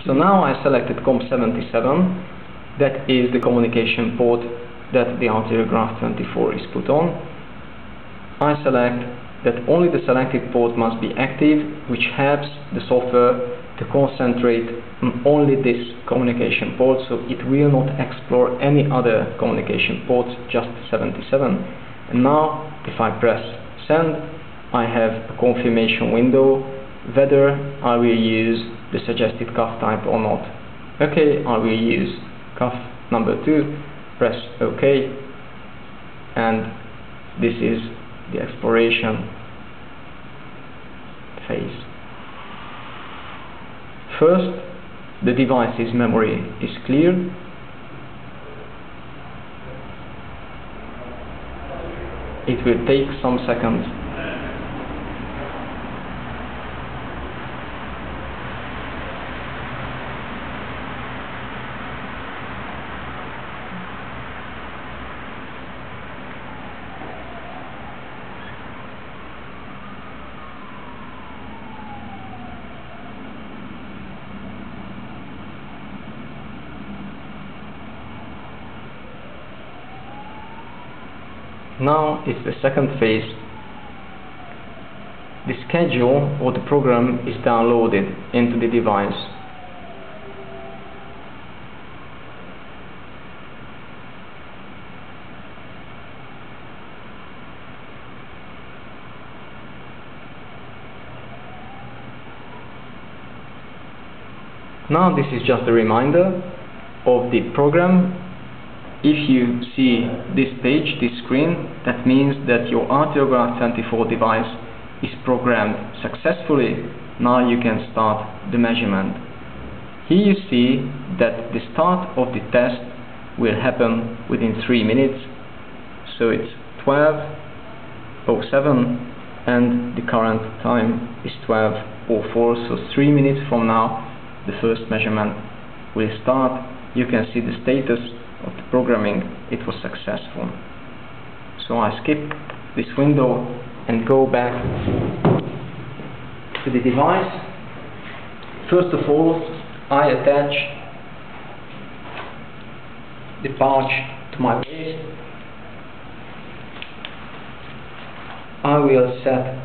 So now I selected COM77, that is the communication port that the ArteriographHolter2 is put on. I select that only the selected port must be active, which helps the software to concentrate on only this communication port, so it will not explore any other communication ports, just 77. And now if I press send, I have a confirmation window whether I will use the suggested CUF type or not. Okay, I will use CUF number 2, press OK, and this is the exploration phase. First, the device's memory is cleared. It will take some seconds. Now it's the second phase. The schedule or the program is downloaded into the device. Now this is just a reminder of the program. If you see this page, this screen, that means that your ArteriographHolter2 device is programmed successfully. Now you can start the measurement. Here you see that the start of the test will happen within 3 minutes. So it's 12:07 and the current time is 12:04. So 3 minutes from now the first measurement will start. You can see the status of the programming. It was successful. So I skip this window and go back to the device. First of all, I attach the pouch to my waist. I will set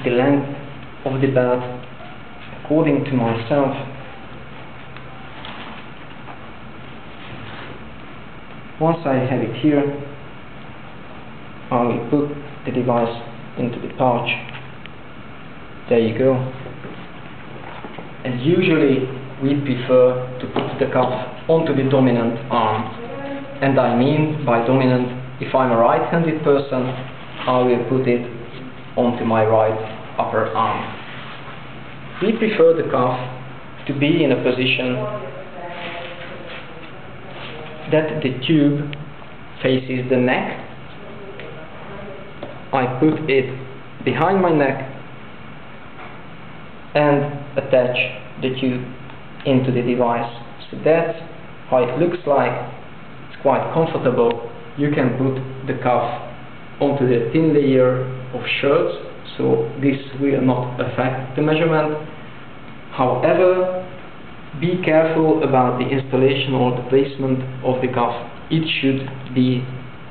the length of the belt according to myself. Once I have it here, I will put the device into the pouch. There you go. And usually we prefer to put the cuff onto the dominant arm. And I mean by dominant, if I'm a right-handed person, I will put it onto my right upper arm. We prefer the cuff to be in a position that the tube faces the neck. I put it behind my neck and attach the tube into the device. So that's how it looks like. It's quite comfortable. You can put the cuff onto the thin layer of shirts, so this will not affect the measurement. However, be careful about the installation or the placement of the cuff. It should be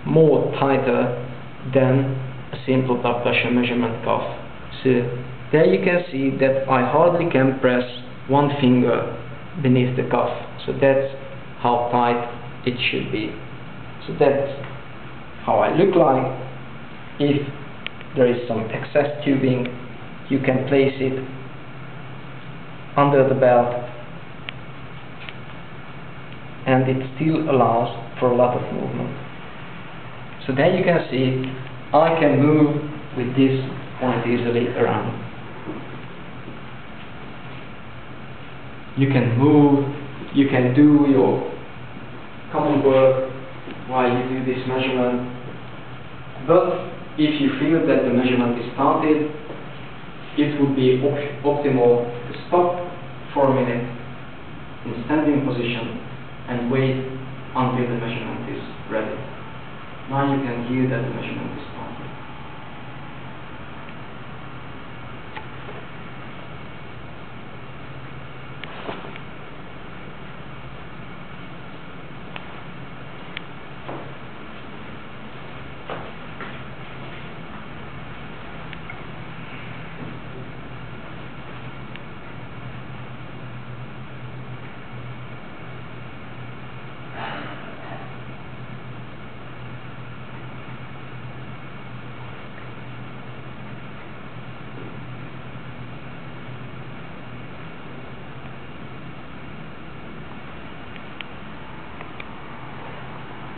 more tighter than a simple blood pressure measurement cuff. So there you can see that I hardly can press one finger beneath the cuff. So that's how tight it should be. So that's how I look like. If there is some excess tubing, you can place it under the belt, and it still allows for a lot of movement. So there you can see I can move with this quite easily around. You can move, you can do your common work while you do this measurement, but if you feel that the measurement is started, it would be optimal to stop for a minute in standing position and wait until the measurement is ready. Now you can hear that the measurement is started.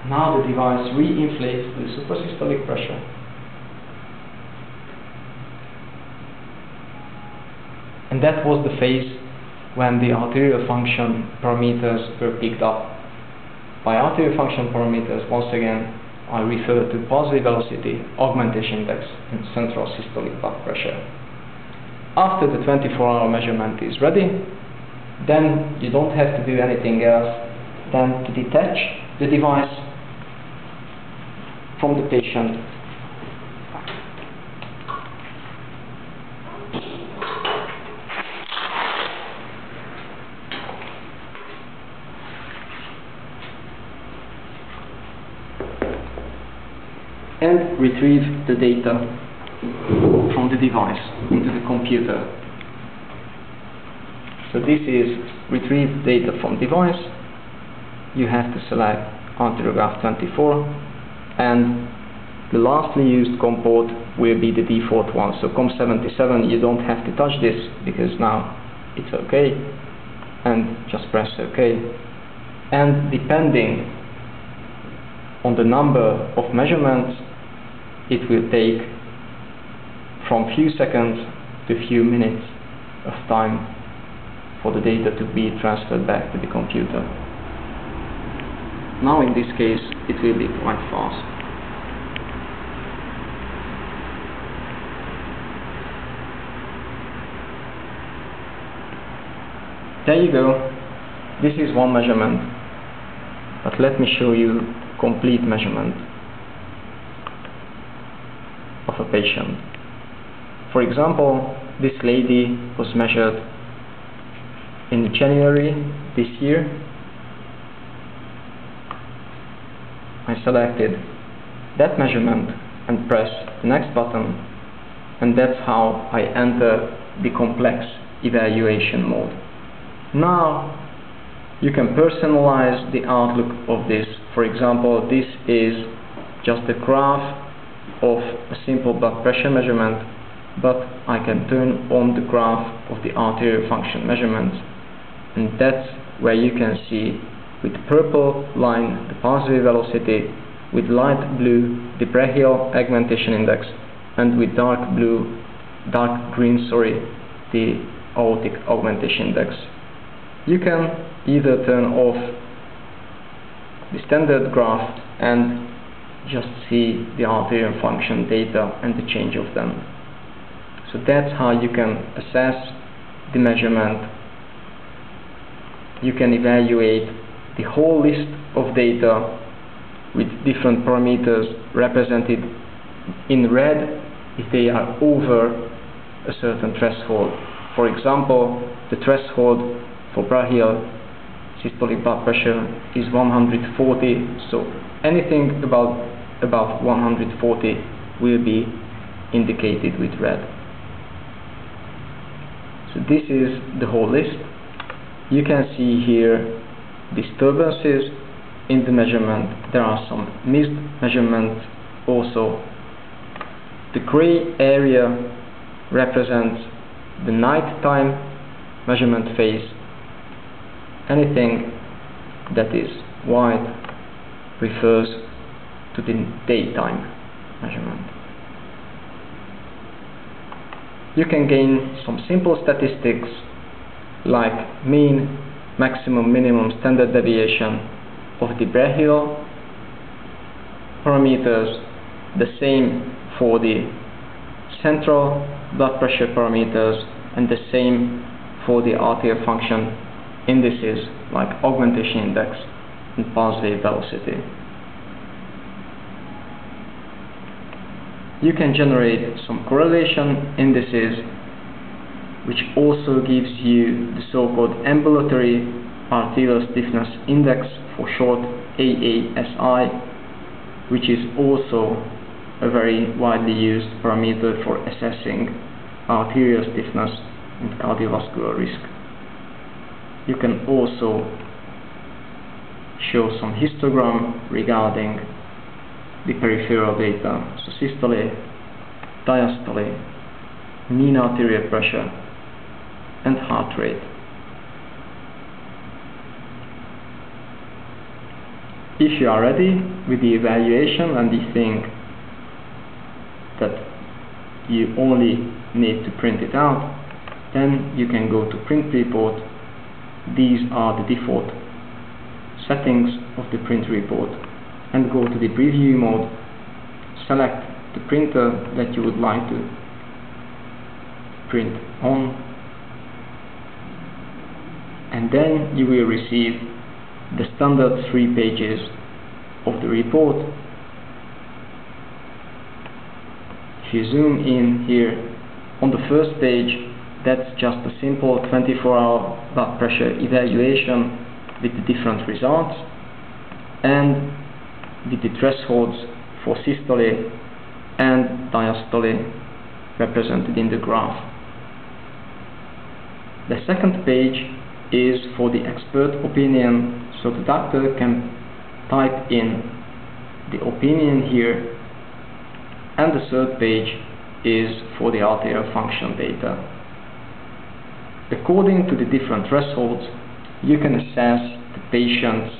Now the device re-inflates the suprasystolic pressure. And that was the phase when the arterial function parameters were picked up. By arterial function parameters, once again, I refer to pulse velocity, augmentation index, and central systolic blood pressure. After the 24-hour measurement is ready, then you don't have to do anything else than to detach the device from the patient. And retrieve the data from the device into the computer. So this is retrieve data from device. You have to select ArteriographHolter2, and the lastly used COM port will be the default one. So COM77, you don't have to touch this because now it's okay, and just press OK. And depending on the number of measurements, it will take from few seconds to few minutes of time for the data to be transferred back to the computer. Now in this case it will be quite fast. There you go. This is one measurement, but let me show you complete measurement of a patient. For example, this lady was measured in January this year. I selected that measurement and press the next button, and that's how I enter the complex evaluation mode. Now you can personalize the outlook of this. For example, this is just a graph of a simple blood pressure measurement, but I can turn on the graph of the arterial function measurements, and that's where you can see with purple line the pulse velocity, with light blue the brachial augmentation index, and with dark green, the aortic augmentation index. You can either turn off the standard graph and just see the arterial function data and the change of them. So that's how you can assess the measurement. You can evaluate the whole list of data with different parameters represented in red if they are over a certain threshold. For example, the threshold for brachial systolic blood pressure is 140, so anything above 140 will be indicated with red. So this is the whole list. You can see here disturbances in the measurement. There are some missed measurements also. The gray area represents the nighttime measurement phase. Anything that is white refers to the daytime measurement. You can gain some simple statistics like mean, maximum, minimum, standard deviation of the brachial parameters, the same for the central blood pressure parameters, and the same for the arterial function indices like augmentation index and pulse velocity. You can generate some correlation indices, which also gives you the so-called ambulatory arterial stiffness index, for short AASI, which is also a very widely used parameter for assessing arterial stiffness and cardiovascular risk. You can also show some histogram regarding the peripheral data, so systole, diastole, mean arterial pressure, and heart rate. If you are ready with the evaluation and you think that you only need to print it out, then you can go to print report. These are the default settings of the print report, and go to the preview mode, select the printer that you would like to print on, and then you will receive the standard 3 pages of the report. If you zoom in here on the first page, that's just a simple 24-hour blood pressure evaluation with the different results and with the thresholds for systole and diastole represented in the graph. The second page is for the expert opinion, so the doctor can type in the opinion here, and the third page is for the arterial function data. According to the different thresholds, you can assess the patient's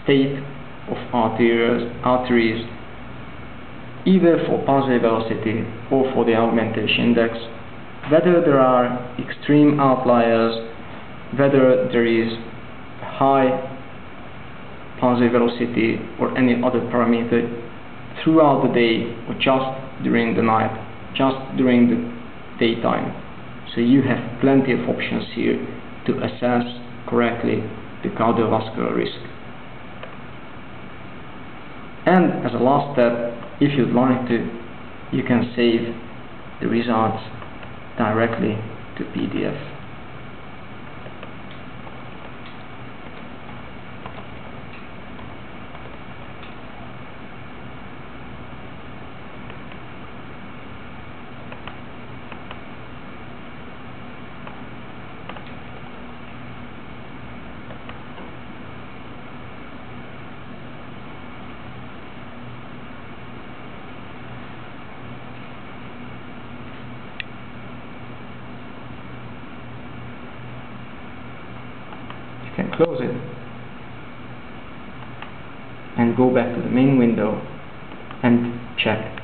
state of arteries either for pulse velocity or for the augmentation index, whether there are extreme outliers, whether there is high pulse velocity or any other parameter throughout the day or just during the night, just during the daytime. So you have plenty of options here to assess correctly the cardiovascular risk. And as a last step, if you'd like to, you can save the results directly to PDF. You can close it and go back to the main window and check